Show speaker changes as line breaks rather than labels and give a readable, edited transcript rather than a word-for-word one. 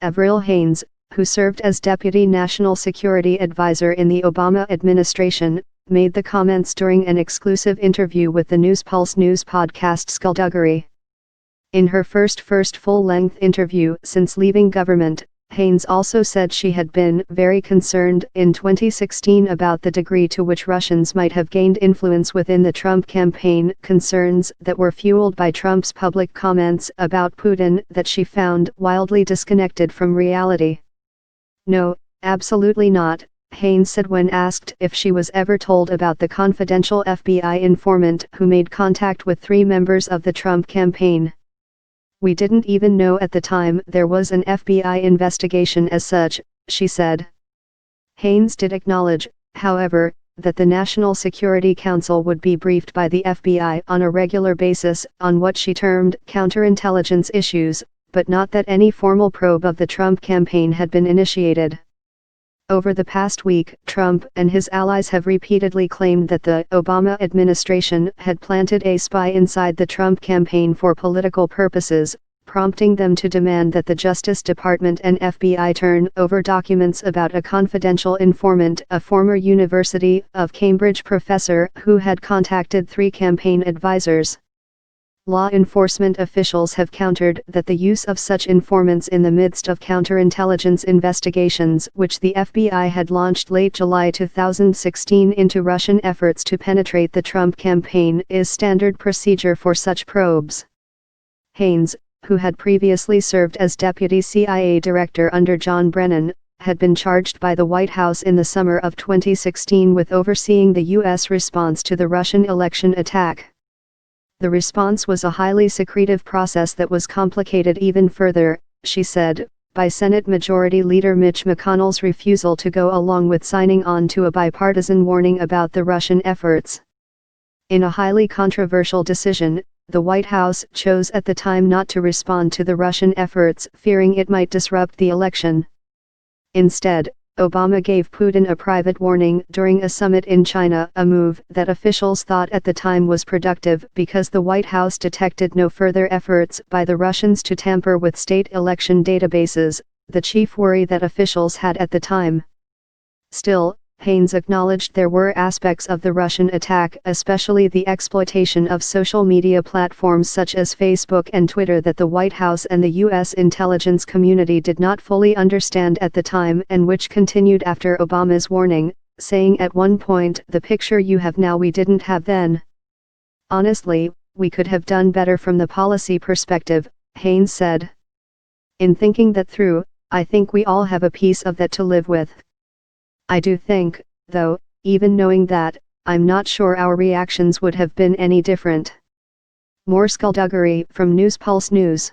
Avril Haines, who served as Deputy National Security Advisor in the Obama administration, made the comments during an exclusive interview with the NewsPulse news podcast Skullduggery. In her first full-length interview since leaving government, Haines also said she had been very concerned in 2016 about the degree to which Russians might have gained influence within the Trump campaign, concerns that were fueled by Trump's public comments about Putin that she found wildly disconnected from reality. "No, absolutely not," Haines said when asked if she was ever told about the confidential FBI informant who made contact with 3 members of the Trump campaign. "We didn't even know at the time there was an FBI investigation as such," she said. Haines did acknowledge, however, that the National Security Council would be briefed by the FBI on a regular basis on what she termed counterintelligence issues, but not that any formal probe of the Trump campaign had been initiated. Over the past week, Trump and his allies have repeatedly claimed that the Obama administration had planted a spy inside the Trump campaign for political purposes, prompting them to demand that the Justice Department and FBI turn over documents about a confidential informant, a former University of Cambridge professor who had contacted 3 campaign advisors. Law enforcement officials have countered that the use of such informants in the midst of counterintelligence investigations which the FBI had launched late July 2016 into Russian efforts to penetrate the Trump campaign is standard procedure for such probes. Haines, who had previously served as Deputy CIA Director under John Brennan, had been charged by the White House in the summer of 2016 with overseeing the U.S. response to the Russian election attack. The response was a highly secretive process that was complicated even further, she said, by Senate Majority Leader Mitch McConnell's refusal to go along with signing on to a bipartisan warning about the Russian efforts. In a highly controversial decision, the White House chose at the time not to respond to the Russian efforts, fearing it might disrupt the election. Instead, Obama gave Putin a private warning during a summit in China, a move that officials thought at the time was productive because the White House detected no further efforts by the Russians to tamper with state election databases, the chief worry that officials had at the time. Still, Haines acknowledged there were aspects of the Russian attack, especially the exploitation of social media platforms such as Facebook and Twitter, that the White House and the U.S. intelligence community did not fully understand at the time and which continued after Obama's warning, saying at one point, "The picture you have now we didn't have then. Honestly, we could have done better from the policy perspective," Haines said. "In thinking that through, I think we all have a piece of that to live with. I do think, though, even knowing that, I'm not sure our reactions would have been any different." More Skullduggery from NewsPulse News.